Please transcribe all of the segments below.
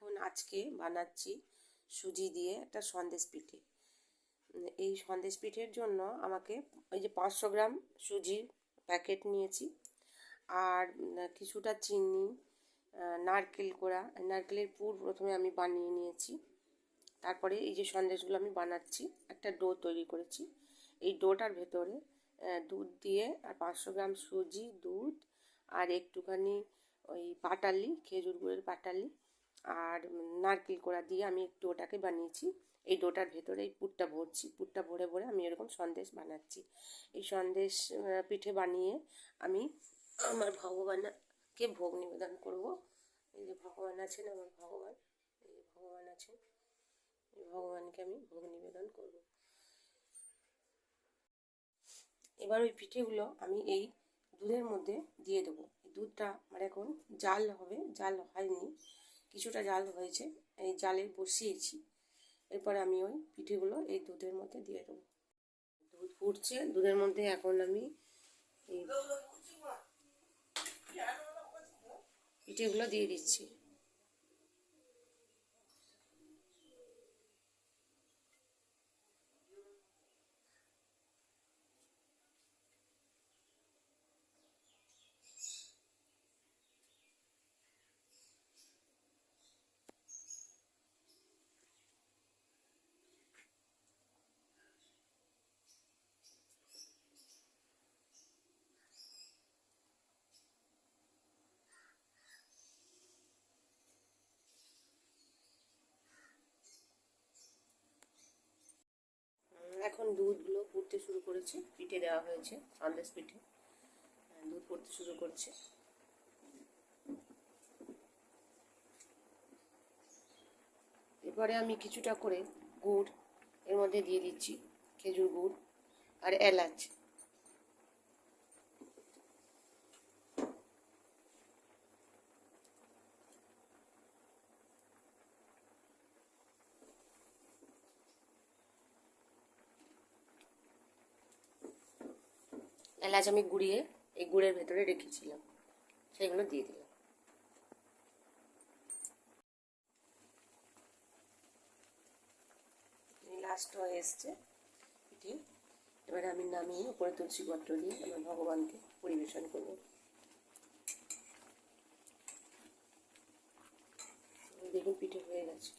এখন আজকে বানাচ্ছি সুজি দিয়ে একটা সন্দেশ পিঠে। এই সন্দেশ পিঠের জন্য আমাকে এই যে 500 গ্রাম সুজির প্যাকেট নিয়েছি, আর কিছুটা চিনি, নারকেল কোড়া, নারকেলের পুর প্রথমে আমি বানিয়ে নিয়েছি। তারপরে এই যে সন্দেশগুলো আমি বানাচ্ছি, একটা ডো তৈরি করেছি। এই ডোটার ভেতরে দুধ দিয়ে, আর 500 গ্রাম সুজি, দুধ, আর একটুখানি ওই পাটালি, খেজুর গুড়ের পাটালি, আর নারকেল কোড়া দিয়ে আমি ডোটাকে বানিয়েছি। এই ডোটার ভেতরে এই পুরটা ভরছি, পুরটা ভরে ভরে আমি এরকম সন্দেশ বানাচ্ছি। এই সন্দেশ পিঠে বানিয়ে আমি আমার ভগবানকে ভোগ নিবেদন করব। এই যে ভগবান আছেন, আমার ভগবান, এই যে ভগবান আছেন, এই ভগবানকে আমি ভোগ নিবেদন করব। এবার ওই পিঠেগুলো আমি এই দুধের মধ্যে দিয়ে দেবো। এই দুধটা আমার এখন জাল হবে, জাল হয়নি, কিছুটা জাল হয়েছে, এই জালে বসিয়েছি। এরপরে আমি ওই পিঠেগুলো এই দুধের মধ্যে দিয়ে দেবো। দুধ ফুটছে, দুধের মধ্যে এখন আমি এই পিঠেগুলো দিয়ে দিচ্ছি। এখন দুধগুলো ফুটতে শুরু করেছে, পিঠে দেওয়া হয়েছে, সন্দেশ পিঠে, দুধ ফুটতে শুরু করছে। এরপরে আমি কিছুটা করে গুড় এর মধ্যে দিয়ে দিচ্ছি, খেজুর গুড় আর এলাচ। এলাচ আমি গুঁড়িয়ে এই গুড়ের ভেতরে রেখেছিলাম, সেগুলো দিয়ে দিলাম। লাস্ট হয়ে এসছে পিঠে। এবারে আমি নামিয়ে উপরে তুলসী পত্র দিয়ে আমার ভগবানকে পরিবেশন করব। দেখুন পিঠে হয়ে গেছে।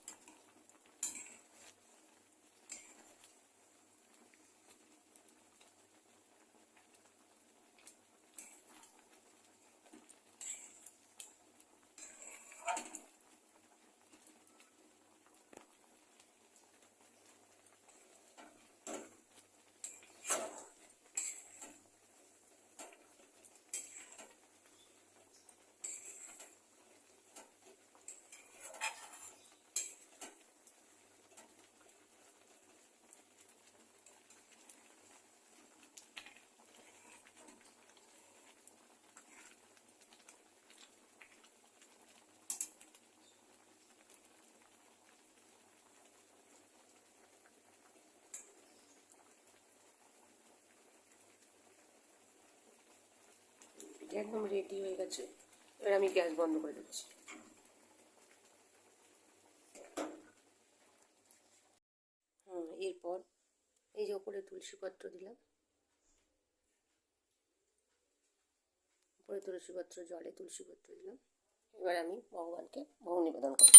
পিঠে একদম রেডি হয়ে গেছে। এবার আমি গ্যাস বন্ধ করে দিচ্ছি। এরপর এই যে উপরে তুলসী পত্র দিলাম, উপরে তুলসী পত্র, জলে তুলসী পত্র দিলাম। এবার আমি ভগবানকে ভোগ নিবেদন করব।